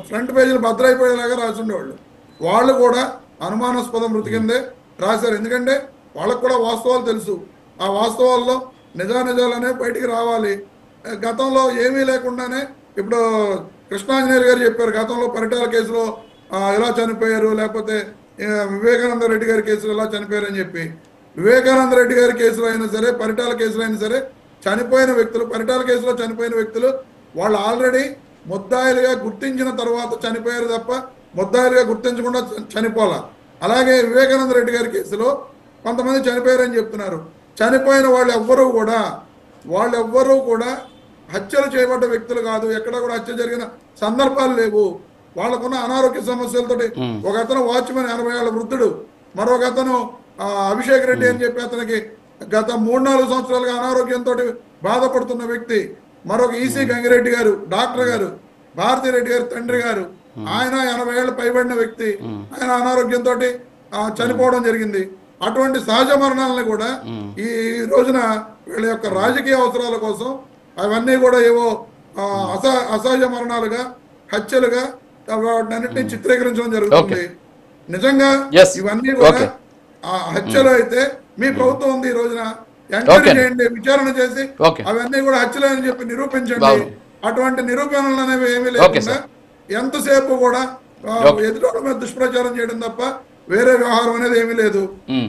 Front పేజీలు భద్రైపోయేలాగా రాసి ఉండేవాళ్ళు. వాళ్ళు కూడా అనుమానాస్పద మృతి కిందే రాశారు. ఎందుకంటే వాళ్ళకు కూడా వాస్తవాలు తెలుసు. ఆ వాస్తవాల్లో నిజానిజాలనే బయటికి రావాలి. గతంలో ఏమీ లేకుండానే ఇప్పుడు కృష్ణాంజనేయులు గారు చెప్పారు, గతంలో పరిటాల కేసులో ఇలా చనిపోయారు, లేకపోతే వివేకానంద రెడ్డి గారి కేసులో ఇలా చనిపోయారు అని చెప్పి. వివేకానంద రెడ్డి గారి కేసులో అయినా సరే, పరిటాల కేసులో అయినా సరే చనిపోయిన వ్యక్తులు, పరిటాల కేసులో చనిపోయిన వ్యక్తులు వాళ్ళు ఆల్రెడీ ముద్దాయిలుగా గుర్తించిన తర్వాత చనిపోయారు తప్ప ముద్దాయిలుగా గుర్తించకుండా చనిపోలా. అలాగే వివేకానంద రెడ్డి గారి కేసులో కొంతమంది చనిపోయారని చెప్తున్నారు. చనిపోయిన వాళ్ళు ఎవ్వరూ కూడా హత్యలు చేయబడ్డ వ్యక్తులు కాదు. ఎక్కడ కూడా హత్య జరిగిన సందర్భాలు లేవు. వాళ్ళకున్న అనారోగ్య సమస్యలతోటి ఒక అతను వాచ్మెన్ 80 ఏళ్ల వృద్ధుడు, మరొక అతను అభిషేక్ రెడ్డి అని చెప్పి అతనికి గత 3-4 సంవత్సరాలుగా అనారోగ్యంతో బాధపడుతున్న వ్యక్తి, మరొక ఈసీ గంగిరెడ్డి గారు డాక్టర్ గారు, భారతీ రెడ్డి గారు తండ్రి గారు, ఆయన 80 ఏళ్ళు పైబడిన వ్యక్తి, ఆయన అనారోగ్యంతో చనిపోవడం జరిగింది. అటువంటి సహజ మరణాలను కూడా ఈ రోజున వీళ్ళ యొక్క రాజకీయ అవసరాల కోసం అవన్నీ కూడా ఏవో అసహజ మరణాలుగా, హత్యలుగా వాటినన్నింటినీ చిత్రీకరించడం జరుగుతుంది. నిజంగా ఇవన్నీ కూడా హత్యలు అయితే మీ ప్రభుత్వం ఉంది, ఈ రోజున ఎంక్వైరీ చేయండి, విచారణ చేసి అవన్నీ కూడా హత్యలు అని చెప్పి నిరూపించండి. అటువంటి నిరూపణలు అనేవి ఏమీ లేకుండా ఎంతసేపు కూడా ఎదుటి మీద దుష్ప్రచారం చేయడం తప్ప వేరే వ్యవహారం అనేది ఏమీ లేదు.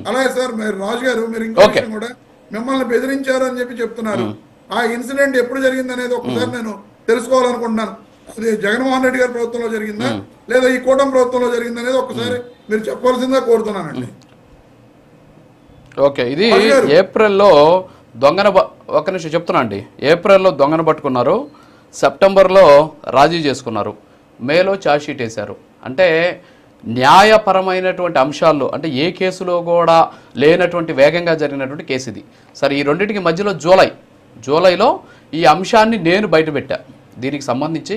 అలాగే సార్, మీరు రాజు గారు, మీరు ఇంకో విషయం కూడా, మిమ్మల్ని బెదిరించారు అని చెప్పి చెప్తున్నారు. ఆ ఇన్సిడెంట్ ఎప్పుడు జరిగింది అనేది ఒకసారి నేను తెలుసుకోవాలనుకుంటున్నాను. అది జగన్మోహన్ రెడ్డి గారి ప్రభుత్వంలో జరిగిందా లేదా ఈ కూటమి ప్రభుత్వంలో జరిగిందా అనేది ఒకసారి మీరు చెప్పవలసిందిగా కోరుతున్నానండి. ఓకే, ఇది ఏప్రిల్లో ఒక నిమిషం చెప్తున్నా అండి. ఏప్రిల్లో దొంగను పట్టుకున్నారు, సెప్టెంబర్లో రాజీ చేసుకున్నారు, మేలో ఛార్జ్షీట్ వేశారు. అంటే న్యాయపరమైనటువంటి అంశాల్లో, అంటే ఏ కేసులో కూడా లేనటువంటి వేగంగా జరిగినటువంటి కేసు ఇది. సరే, ఈ రెండింటికి మధ్యలో జూలైలో ఈ అంశాన్ని నేను బయటపెట్టా. దీనికి సంబంధించి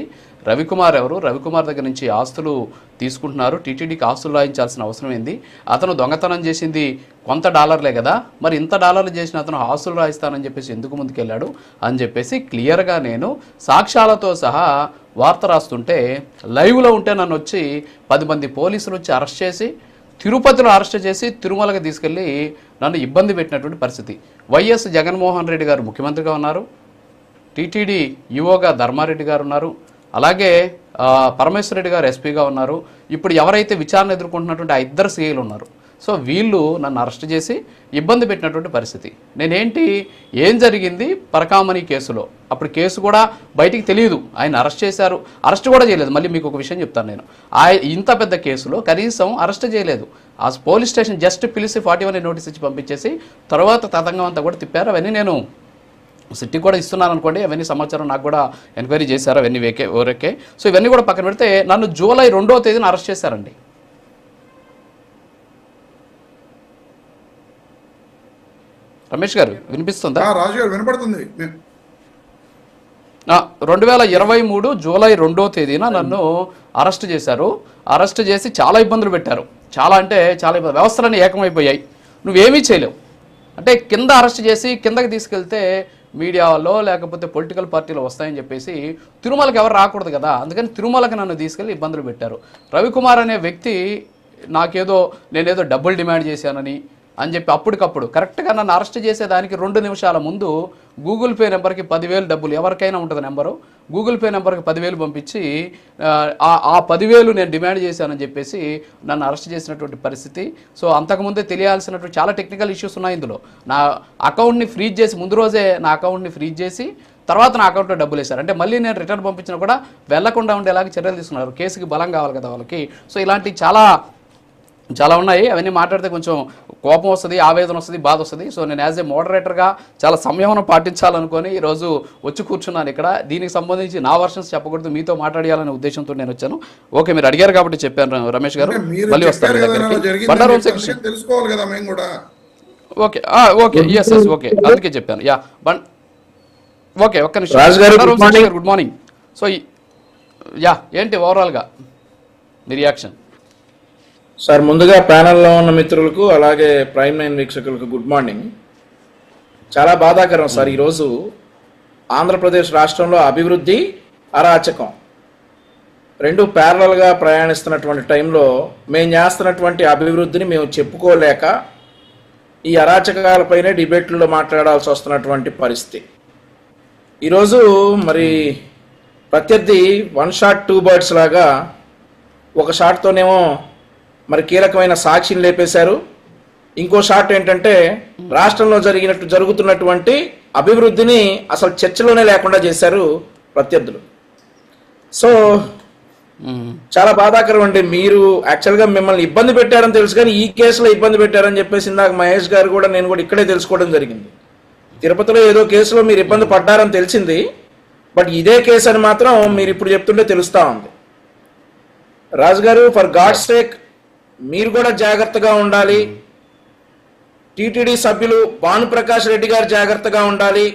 రవికుమార్ రవికుమార్ దగ్గర నుంచి ఆస్తులు తీసుకుంటున్నారు, టీటీడీకి ఆస్తులు రాయించాల్సిన అవసరం ఏంది, అతను దొంగతనం చేసింది కొంత డాలర్లే కదా, మరి ఇంత డాలర్లు చేసిన అతను ఆస్తులు రాయిస్తానని చెప్పేసి ఎందుకు ముందుకెళ్ళాడు అని చెప్పేసి క్లియర్గా నేను సాక్ష్యాలతో సహా వార్త రాస్తుంటే, లైవ్లో ఉంటే నన్ను వచ్చి 10 మంది పోలీసులు వచ్చి అరెస్ట్ చేసి, తిరుపతిలో అరెస్ట్ చేసి తిరుమలకి తీసుకెళ్ళి నన్ను ఇబ్బంది పెట్టినటువంటి పరిస్థితి. వైఎస్ జగన్మోహన్ రెడ్డి గారు ముఖ్యమంత్రిగా ఉన్నారు, టీటీడీ ఈఓగా ధర్మారెడ్డి గారు ఉన్నారు, అలాగే పరమేశ్వర రెడ్డి గారు ఎస్పీగా ఉన్నారు. ఇప్పుడు ఎవరైతే విచారణ ఎదుర్కొంటున్నటువంటి ఆ 2 సీఐలు ఉన్నారు. సో వీళ్ళు నన్ను అరెస్ట్ చేసి ఇబ్బంది పెట్టినటువంటి పరిస్థితి. ఏం జరిగింది పరకామణి కేసులో, అప్పుడు కేసు కూడా బయటికి తెలియదు, ఆయన అరెస్ట్ చేశారు, అరెస్ట్ కూడా చేయలేదు. మళ్ళీ మీకు ఒక విషయం చెప్తాను, నేను ఇంత పెద్ద కేసులో కనీసం అరెస్ట్ చేయలేదు. ఆ పోలీస్ స్టేషన్ జస్ట్ పిలిచి 41 నోటీస్ ఇచ్చి పంపించేసి తర్వాత తతంగం అంతా కూడా తిప్పారు. అవన్నీ నేను సిటీ కూడా ఇస్తున్నాను అనుకోండి, అవన్నీ సమాచారం నాకు కూడా ఎంక్వైరీ చేశారు, అవన్నీ ఓకే. సో ఇవన్నీ కూడా పక్కన పెడితే నన్ను జూలై 2వ తేదీన అరెస్ట్ చేశారండి. రమేష్ గారు వినిపిస్తుందా? రాజు గారు వినపడుతుంది. 2023 జూలై 2వ తేదీన నన్ను అరెస్ట్ చేశారు. అరెస్ట్ చేసి చాలా ఇబ్బందులు పెట్టారు. చాలా అంటే చాలా ఇబ్బంది, వ్యవస్థలన్నీ ఏకమైపోయాయి, నువ్వేమీ చేయలేవు. అంటే కింద అరెస్ట్ చేసి కిందకి తీసుకెళ్తే మీడియాలో లేకపోతే పొలిటికల్ పార్టీలు వస్తాయని చెప్పేసి తిరుమలకి ఎవరు రాకూడదు కదా, అందుకని తిరుమలకి నన్ను తీసుకెళ్ళి ఇబ్బందులు పెట్టారు. రవికుమార్ అనే వ్యక్తి నేనేదో డబ్బులు డిమాండ్ చేశానని అని చెప్పి అప్పటికప్పుడు కరెక్ట్గా నన్ను అరెస్ట్ చేసేదానికి 2 నిమిషాల ముందు గూగుల్ పే నెంబర్కి 10,000 డబ్బులు, ఎవరికైనా ఉంటుంది నెంబరు, గూగుల్ పే నెంబర్కి 10,000 పంపించి ఆ 10,000 నేను డిమాండ్ చేశానని చెప్పేసి నన్ను అరెస్ట్ చేసినటువంటి పరిస్థితి. సో అంతకుముందే తెలియాల్సినటువంటి చాలా టెక్నికల్ ఇష్యూస్ ఉన్నాయి ఇందులో. నా అకౌంట్ని ఫ్రీజ్ చేసి, ముందు రోజే నా అకౌంట్ని ఫ్రీజ్ చేసి తర్వాత నా అకౌంట్లో డబ్బులు వేశారు. అంటే మళ్ళీ నేను రిటర్న్ పంపించినా కూడా వెళ్లకుండా ఉండేలాగా చర్యలు తీసుకున్నారు. కేసుకి బలం కావాలి కదా వాళ్ళకి. సో ఇలాంటి చాలా ఉన్నాయి. అవన్నీ మాట్లాడితే కొంచెం కోపం వస్తుంది, ఆవేదన వస్తుంది, బాధ వస్తుంది. సో నేను యాజ్ ఏ మోడరేటర్గా చాలా సంయమనం పాటించాలనుకొని ఈరోజు వచ్చి కూర్చున్నాను ఇక్కడ. దీనికి సంబంధించి నా వర్షన్స్ చెప్పకూడదు, మీతో మాట్లాడాలనే ఉద్దేశంతో నేను వచ్చాను. ఓకే, మీరు అడిగారు కాబట్టి చెప్పాను రమేష్ గారు. మళ్ళీ వస్తాను Bandaru Vamshikrishna. Okay okay yes okay, అందుకే చెప్పాను. ఓకే, ఒక్క నిమిషం. Good morning. సో ఏంటి ఓవరాల్గా మీ రియాక్షన్? సార్, ముందుగా ప్యానెల్లో ఉన్న మిత్రులకు అలాగే ప్రైమ్ 9 వీక్షకులకు గుడ్ మార్నింగ్. చాలా బాధాకరం సార్, ఈరోజు ఆంధ్రప్రదేశ్ రాష్ట్రంలో అభివృద్ధి అరాచకం, రెండు ప్యారలల్గా ప్రయాణిస్తున్నటువంటి టైంలో మేము చేస్తున్నటువంటి అభివృద్ధిని మేము చెప్పుకోలేక ఈ అరాచకాలపైనే డిబేట్లలో మాట్లాడాల్సి వస్తున్నటువంటి పరిస్థితి. ఈరోజు మరి ప్రత్యర్థి 1 షాట్ 2 బర్డ్స్ లాగా ఒక షాట్తోనేమో మరి కీలకమైన సాక్షిని లేపేశారు, ఇంకో షాట్ ఏంటంటే రాష్ట్రంలో జరుగుతున్నటువంటి అభివృద్ధిని అసలు చర్చలోనే లేకుండా చేశారు ప్రత్యర్థులు. సో చాలా బాధాకరం అండి. మీరు యాక్చువల్గా మిమ్మల్ని ఇబ్బంది పెట్టారని తెలుసు, కానీ ఈ కేసులో ఇబ్బంది పెట్టారని చెప్పేసి ఇందాక మహేష్ గారు కూడా నేను కూడా ఇక్కడే తెలుసుకోవడం జరిగింది. తిరుపతిలో ఏదో కేసులో మీరు ఇబ్బంది పడ్డారని తెలిసింది, బట్ ఇదే కేసు అని మాత్రం మీరు ఇప్పుడు చెప్తుంటే తెలుస్తూ ఉంది. రాజు గారు, ఫర్ గాడ్స్ సేక్ మీరు కూడా జాగ్రత్తగా ఉండాలి, టీటీడీ సభ్యులు భానుప్రకాష్ రెడ్డి గారు జాగ్రత్తగా ఉండాలి.